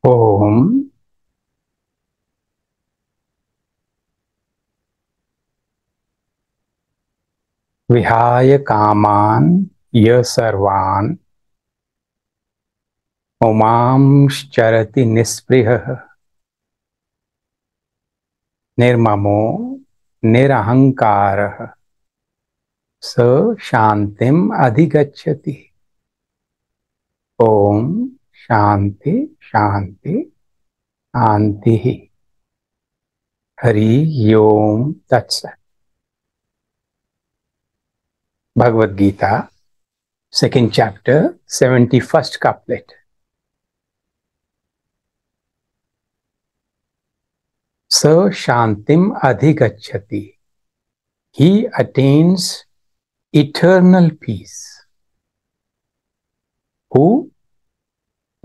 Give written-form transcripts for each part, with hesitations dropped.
ओम विहाय कामान य सर्वान् उमांश्चरति निःस्पृहः निर्ममो निरहंकारः स शांतिम अधिगच्छति। ओम शांति शांति शांति। हरि ओम तत्सत्। Bhagavad Gita second chapter 71st couplet. स शांतिम अधिगच्छति. He attains eternal peace. Who?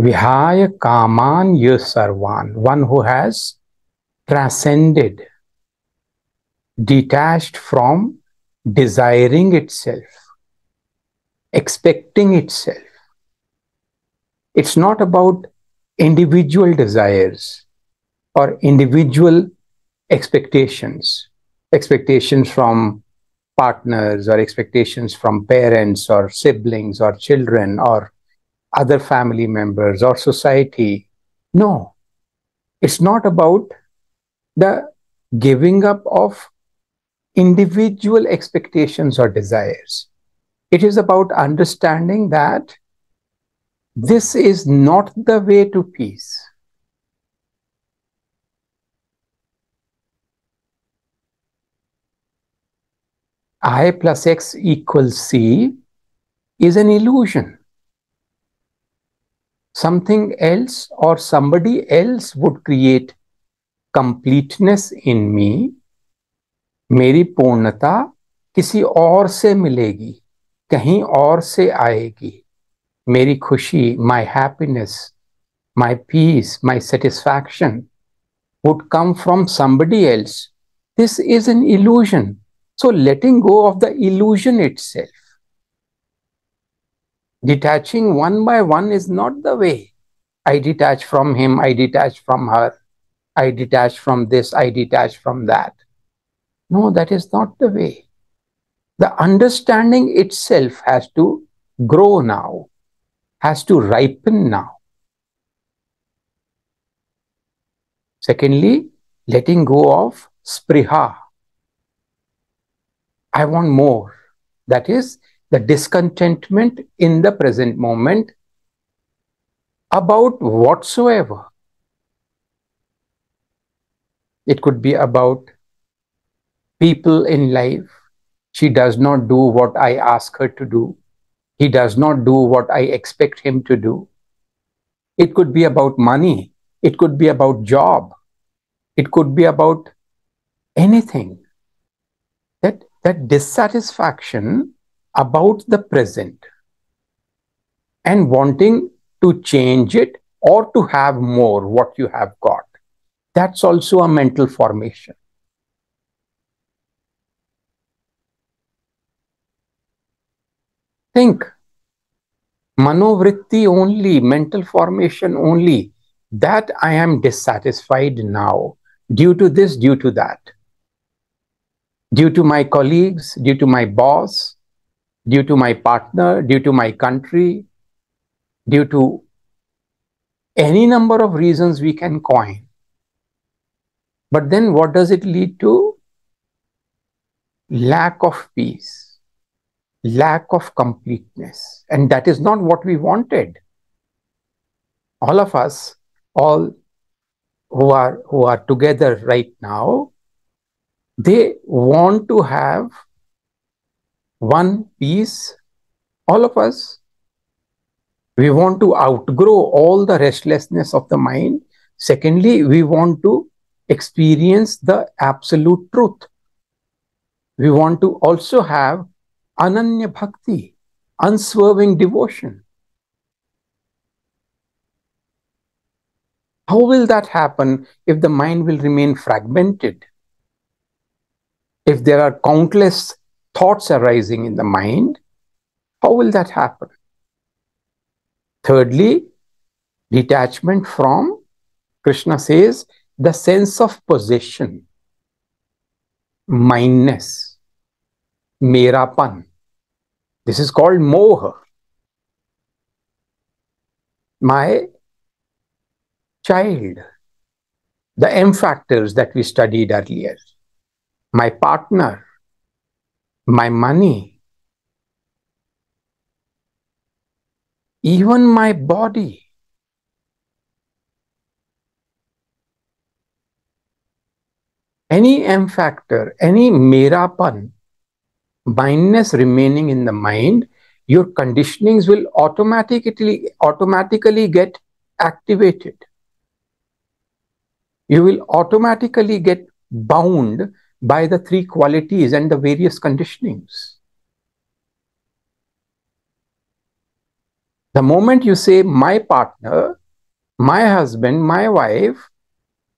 Vihaya kaman sarvan. One who has transcended, detached from desiring itself, expecting itself. It's not about individual desires or individual expectations from partners or expectations from parents or siblings or children or other family members or society. No, it's not about the giving up of individual expectations or desires. It is about understanding that this is not the way to peace. I plus X equals C is an illusion. Something else or somebody else would create completeness in me. मेरी पूर्णता किसी और से मिलेगी, कहीं और से आएगी. मेरी खुशी, my happiness, my peace, my satisfaction would come from somebody else. This is an illusion. So letting go of the illusion itself, detaching one by one is not the way. I detach from him, I detach from her, I detach from this, I detach from that. No, that is not the way. The understanding itself has to grow now, has to ripen now. Secondly, letting go of spriha. I want more. That is the discontentment in the present moment about whatsoever. It could be about people in life. She does not do what I ask her to do. He does not do what I expect him to do. It could be about money. It could be about job. It could be about anything. That dissatisfaction about the present and wanting to change it or to have more what you have got. That's also a mental formation. Think, manovritti only, mental formation only, that I am dissatisfied now due to this, due to that, due to my colleagues, due to my boss, due to my partner, due to my country, due to any number of reasons we can coin. But then what does it lead to? Lack of peace, lack of completeness. And that is not what we wanted. All of us, all who are together right now, they want to have one peace. All of us, we want to outgrow all the restlessness of the mind. Secondly, we want to experience the absolute truth. We want to also have ananya bhakti, unswerving devotion. How will that happen if the mind will remain fragmented? If there are countless thoughts arising in the mind, how will that happen? Thirdly, detachment from Krishna says the sense of possession, mindness, merapan. This is called moha. My child, the M factors that we studied earlier, my partner, my money, even my body. Any M factor, any merapan, mindness remaining in the mind, your conditionings will automatically get activated. You will automatically get bound by the three qualities and the various conditionings. The moment you say my partner, my husband, my wife,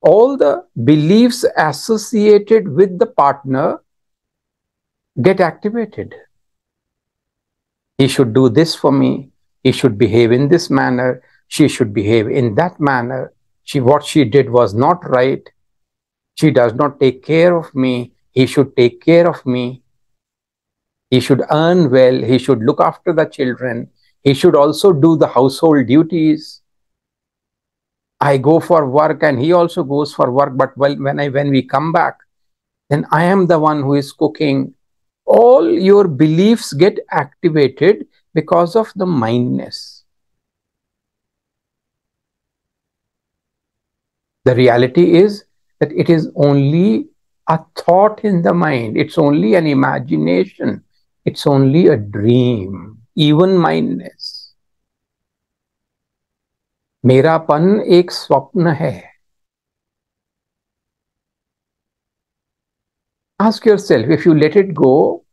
all the beliefs associated with the partner get activated. He should do this for me. He should behave in this manner. She should behave in that manner. What she did was not right. She does not take care of me. He should take care of me. He should earn well. He should look after the children. He should also do the household duties. I go for work and he also goes for work. But when we come back, then I am the one who is cooking. All your beliefs get activated because of the mindness. The reality is that it is only a thought in the mind. It's only an imagination. It's only a dream, even mindness. मेरापन एक स्वप्न है. Ask yourself, if you let it go,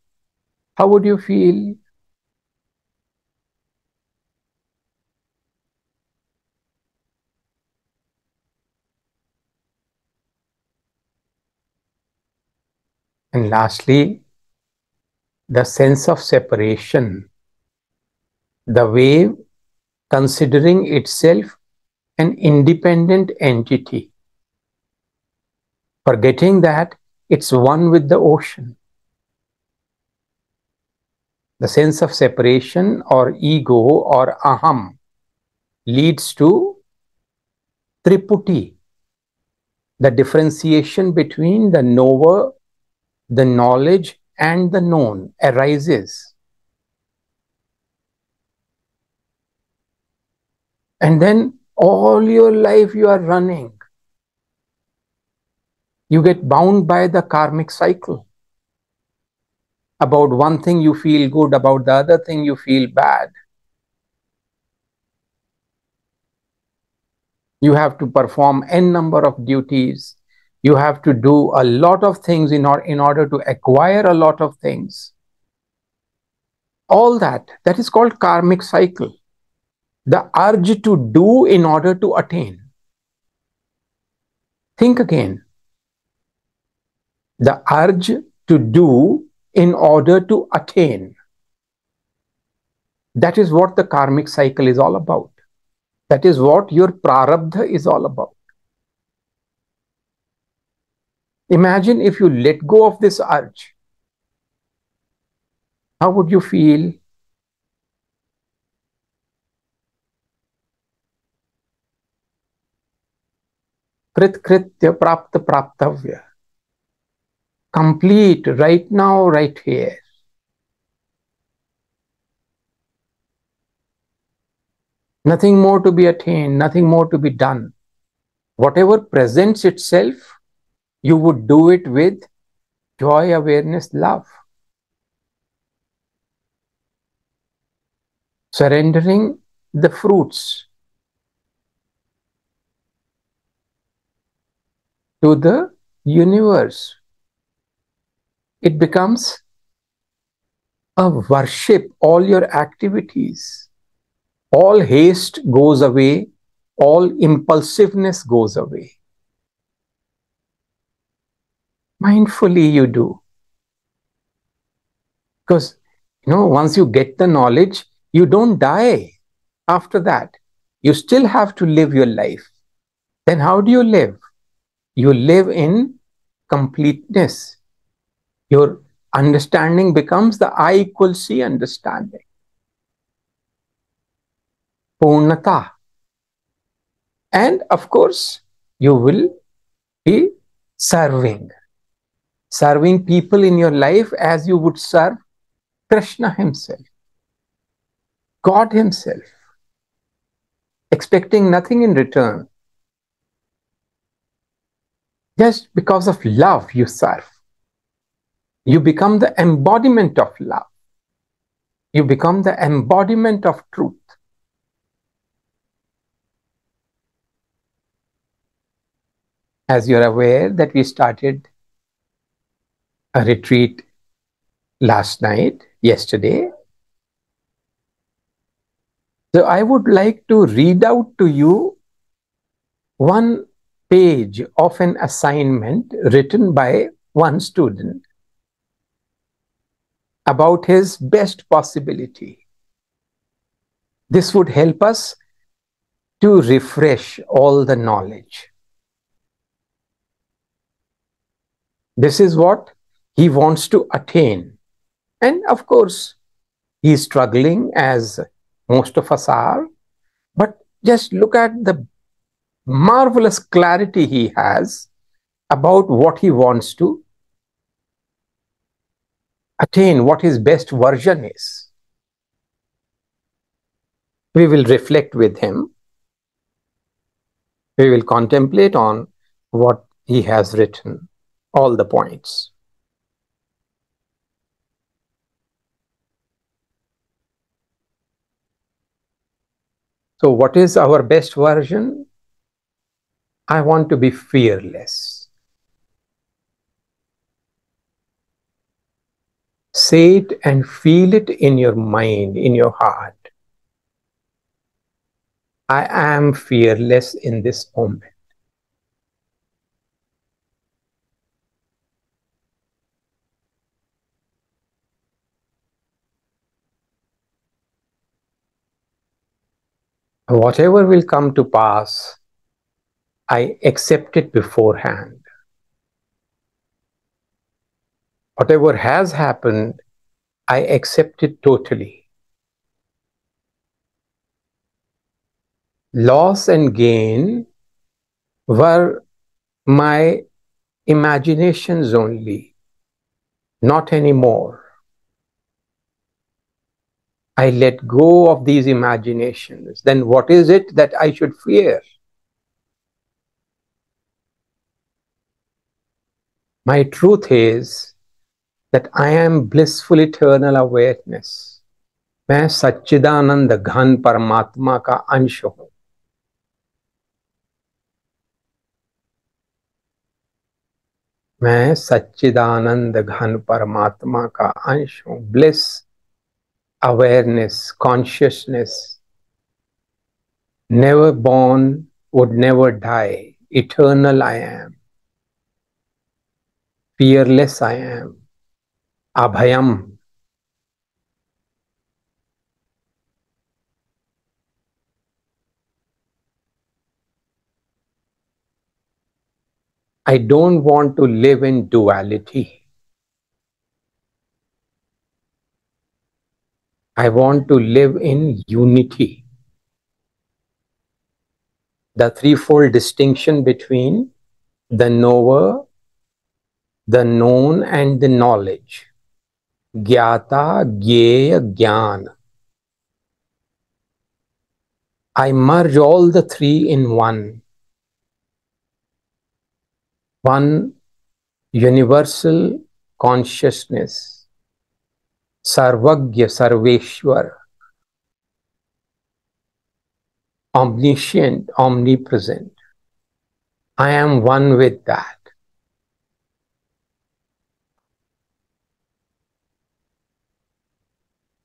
how would you feel? And lastly, the sense of separation, the wave considering itself an independent entity, forgetting that it's one with the ocean. The sense of separation or ego or aham leads to triputi, the differentiation between the knower, the knowledge, and the known arises. And then all your life you are running. You get bound by the karmic cycle. About one thing you feel good, about the other thing you feel bad. You have to perform n number of duties. You have to do a lot of things in order to acquire a lot of things. All that is called karmic cycle. The urge to do in order to attain. Think again. The urge to do in order to attain. That is what the karmic cycle is all about. That is what your prarabdha is all about. Imagine if you let go of this urge. How would you feel? Krit kritya prapta praptavya. Complete right now, right here. Nothing more to be attained, nothing more to be done. Whatever presents itself, you would do it with joy, awareness, love. Surrendering the fruits to the universe. It becomes a worship. All your activities, all haste goes away, all impulsiveness goes away. Mindfully you do. Because, once you get the knowledge, you don't die after that. You still have to live your life. then how do you live? You live in completeness. Your understanding becomes the I equal C understanding. Purnata. And of course, you will be serving. Serving people in your life as you would serve Krishna himself, God himself, expecting nothing in return. Just because of love, you serve. You become the embodiment of love. You become the embodiment of truth. As you're aware that we started a retreat last night, yesterday. So I would like to read out to you one page of an assignment written by one student about his best possibility. This would help us to refresh all the knowledge. This is what he wants to attain. And of course, he is struggling as most of us are. But just look at the marvelous clarity he has about what he wants to attain, what his best version is. We will reflect with him. We will contemplate on what he has written, all the points. So what is our best version? I want to be fearless. Say it and feel it in your mind, in your heart. I am fearless in this moment. Whatever will come to pass, I accept it beforehand. Whatever has happened, I accept it totally. Loss and gain were my imaginations only, not anymore. I let go of these imaginations. Then what is it that I should fear? My truth is that I am blissful eternal awareness. मैं सच्चिदानंद घन परमात्मा का अंश हूं. मैं सच्चिदानंद घन परमात्मा का अंश हूं. Bliss, awareness, consciousness, never born, would never die. Eternal I am. Fearless I am. Abhayam. I don't want to live in duality. I want to live in unity. The threefold distinction between the knower, the known, and the knowledge. Gyata, Gyeya, Gyan. I merge all the three in one. One universal consciousness. Sarvagya, Sarveshwar. Omniscient, omnipresent. I am one with that.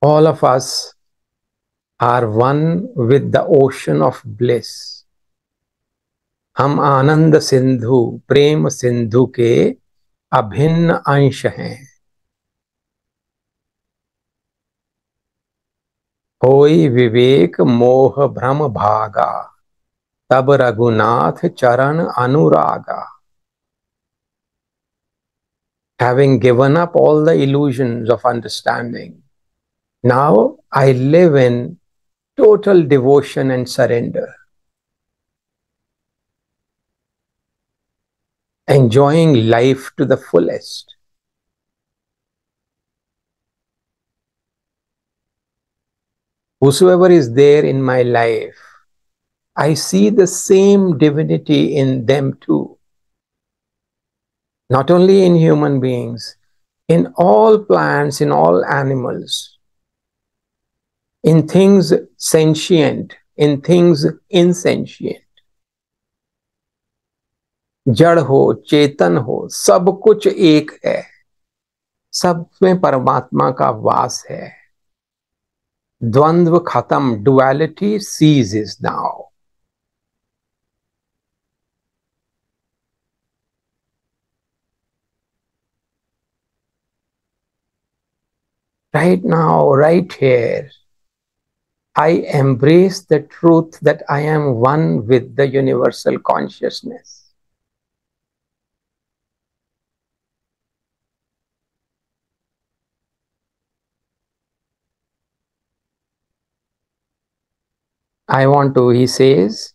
All of us are one with the ocean of bliss. हम आनंद सिंधु प्रेम सिंधु के अभिन्न अंश हैं. होई विवेक मोह भ्रम भागा तब रघुनाथ चरण अनुरागा. Having given up all the illusions of understanding, now I live in total devotion and surrender, enjoying life to the fullest. Whosoever is there in my life, I see the same divinity in them too. Not only in human beings, in all plants, in all animals, in things sentient, in things insentient. जड़ हो, चेतन हो, सब कुछ एक है, सब में परमात्मा का वास है. द्वंद्व खत्म, duality ceases now. Right now, right here, I embrace the truth that I am one with the universal consciousness. He says,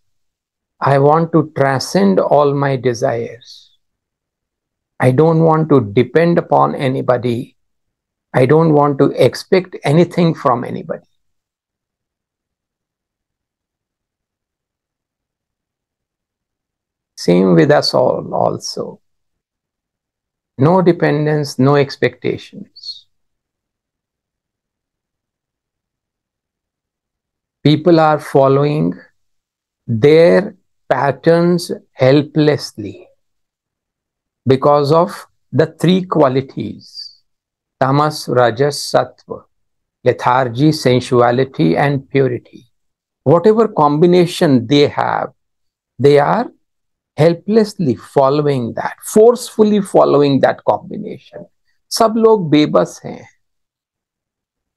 I want to transcend all my desires. I don't want to depend upon anybody. I don't want to expect anything from anybody. Same with us all also. No dependence, no expectations. People are following their patterns helplessly because of the three qualities: tamas, rajas, sattva, lethargy, sensuality, and purity. Whatever combination they have, they are helplessly following that, forcefully following that combination. सब लोग बेबस हैं.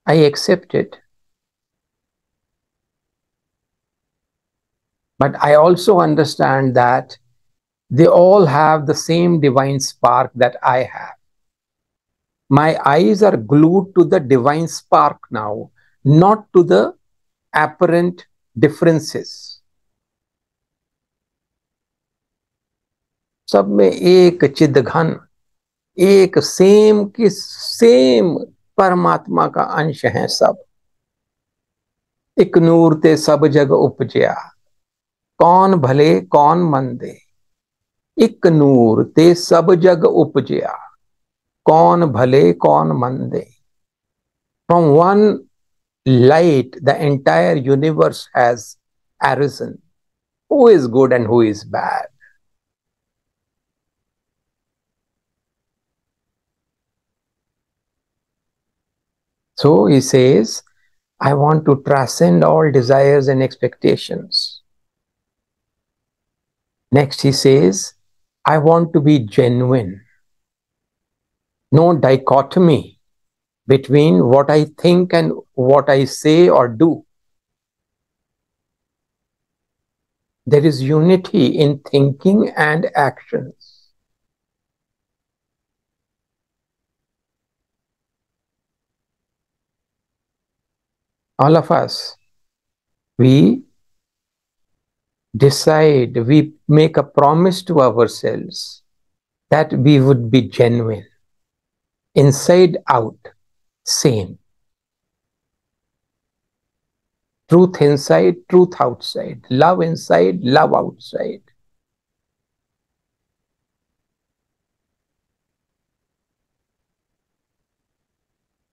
I accept it. But I also understand that they all have the same divine spark that I have. My eyes are glued to the divine spark now, not to the apparent differences. सब में एक चिदघन, एक same की same परमात्मा का अंश है सब. एक नूर ते सब जग उपजया, कौन भले कौन मंदे. एक नूर ते सब जग उपजया, कौन भले कौन मंदे. From one light, the entire universe has arisen. Who is good and who is bad? So he says, I want to transcend all desires and expectations. Next, he says, I want to be genuine. No dichotomy between what I think and what I say or do. There is unity in thinking and actions. All of us, we decide, we make a promise to ourselves that we would be genuine, inside out, same. Truth inside, truth outside. Love inside, love outside.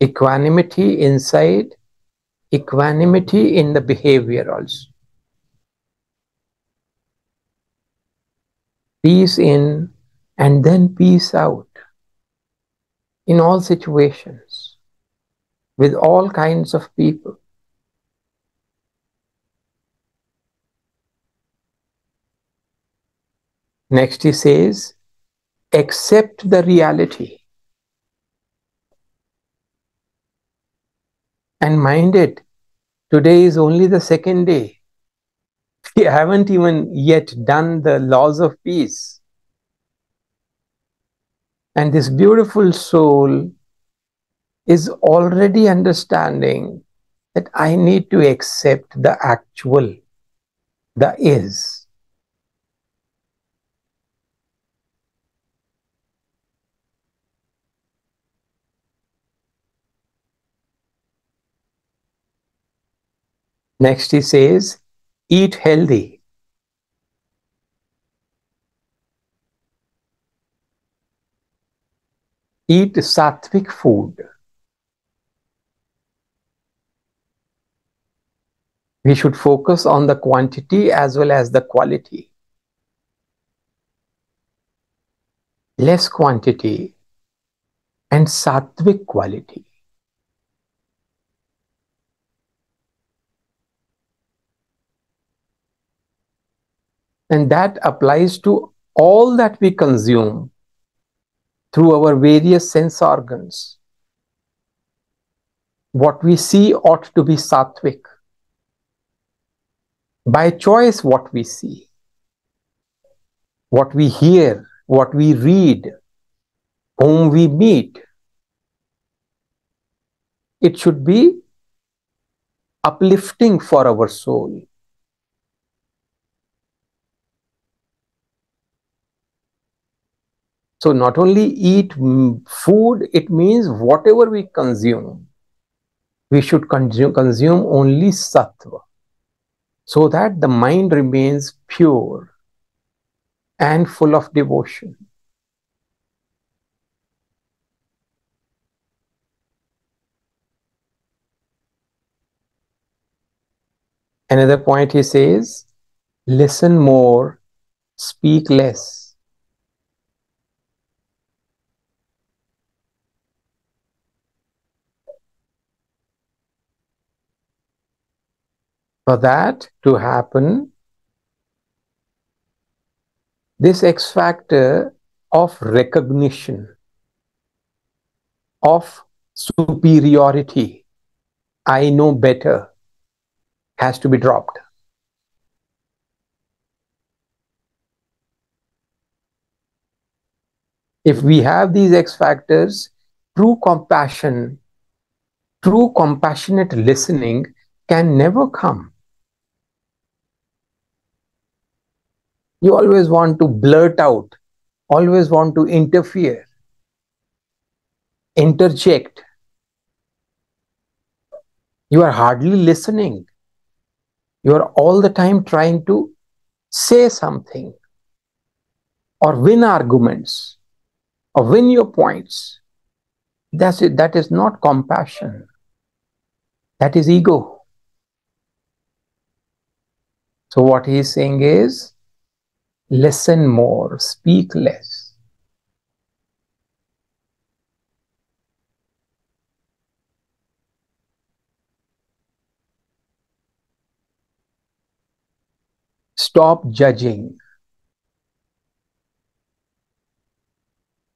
Equanimity inside, equanimity in the behavior also. Peace in and then peace out. In all situations, with all kinds of people. Next he says, accept the reality. And mind it, today is only the second day. We haven't even yet done the laws of peace. And this beautiful soul is already understanding that I need to accept the actual, the is. Next, he says, eat healthy. Eat sattvic food. We should focus on the quantity as well as the quality. Less quantity and sattvic quality. And that applies to all that we consume through our various sense organs. What we see ought to be sattvic. By choice, what we see, what we hear, what we read, whom we meet, it should be uplifting for our soul. So not only eat food, it means whatever we consume, we should consume only sattva, so that the mind remains pure and full of devotion. Another point he says, listen more, speak less. For that to happen, this X factor of recognition, of superiority, I know better, has to be dropped. If we have these X factors, true compassion, true compassionate listening can never come. You always want to blurt out, always want to interfere, interject. You are hardly listening. You are all the time trying to say something or win arguments or win your points. That's it. That is not compassion. That is ego. So what he is saying is, listen more, speak less. Stop judging.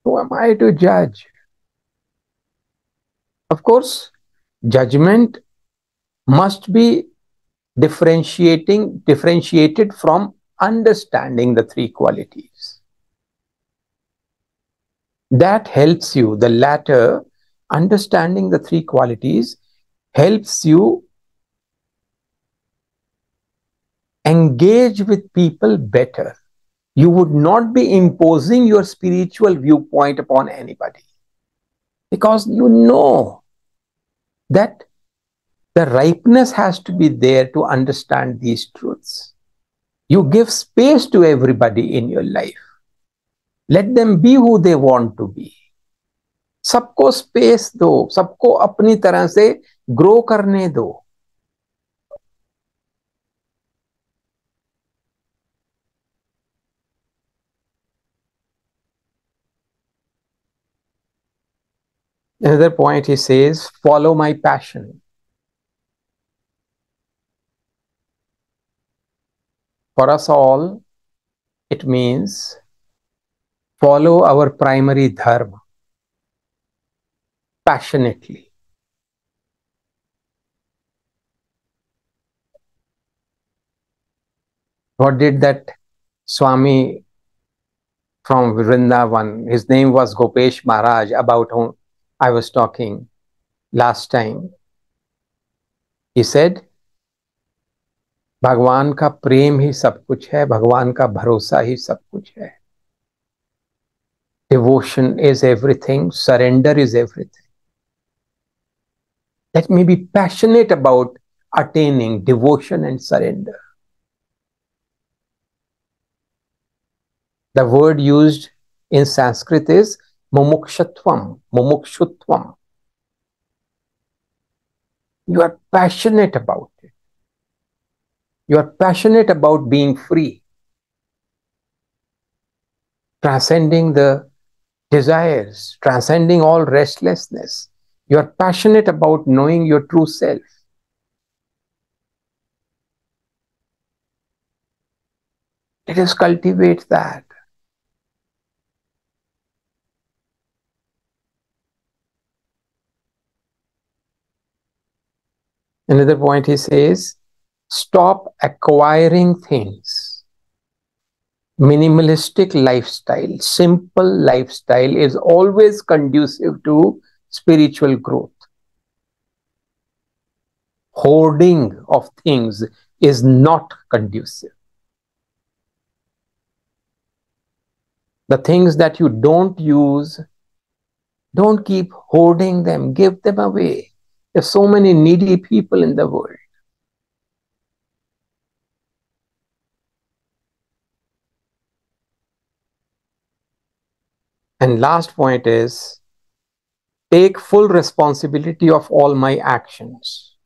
Who am I to judge? Of course, judgment must be differentiated from understanding the three qualities. That helps you, the latter, understanding the three qualities, helps you engage with people better. You would not be imposing your spiritual viewpoint upon anybody, because you know that the ripeness has to be there to understand these truths. You give space to everybody in your life. Let them be who they want to be. सबको space दो, सबको अपनी तरह से grow करने दो. Another point he says, follow my passion. For us all, it means follow our primary dharma passionately. What did that Swami from Vrindavan, his name was Gopesh Maharaj, about whom I was talking last time. He said, भगवान का प्रेम ही सब कुछ है, भगवान का भरोसा ही सब कुछ है. Devotion is everything, surrender is everything. Let me be passionate about attaining devotion and surrender. The word used in Sanskrit is mumukshutvam, mumukshutvam. You are passionate about it. You are passionate about being free, transcending the desires, transcending all restlessness. You are passionate about knowing your true self. Let us cultivate that. Another point he says, stop acquiring things. Minimalistic lifestyle, simple lifestyle is always conducive to spiritual growth. Hoarding of things is not conducive. The things that you don't use, don't keep hoarding them, give them away. There's so many needy people in the world. And last point is, take full responsibility of all my actions.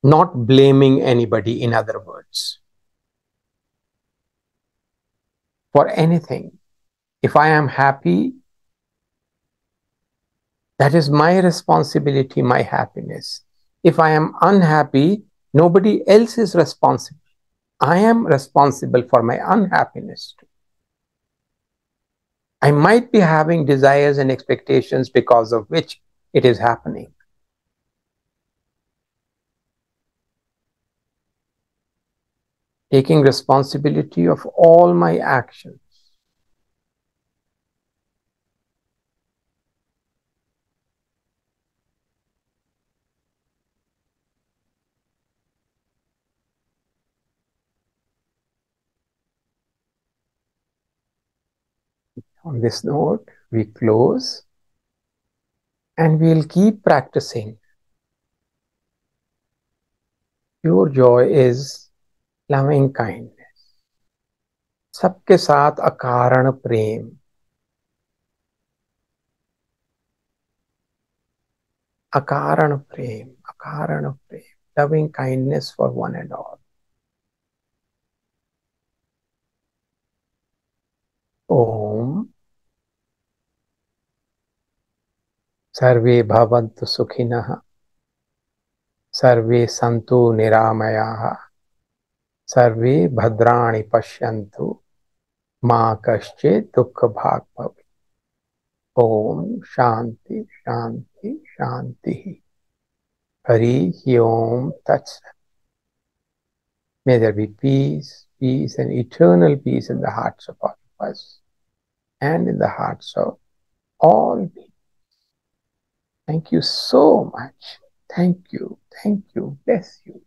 Not blaming anybody, in other words, for anything. If I am happy, that is my responsibility, my happiness. If I am unhappy, nobody else is responsible. I am responsible for my unhappiness too. I might be having desires and expectations because of which it is happening. Taking responsibility of all my actions. On this note, we close and we'll keep practicing. Pure joy is loving kindness. सबके साथ अकारण प्रेम. Akaran prem, akaran prem, loving kindness for one and all. Om Sarve Bhavantu Sukhinah, Sarve Santu Niramayaha, Sarve Bhadrani Pashyantu, Ma Kaschit Dukkha Bhag Bhavi. Om Shanti Shanti Shanti. Hari Om Tat Sat. May there be peace, peace and eternal peace in the hearts of all of us and in the hearts of all beings. Thank you so much. Thank you. Thank you. Bless you.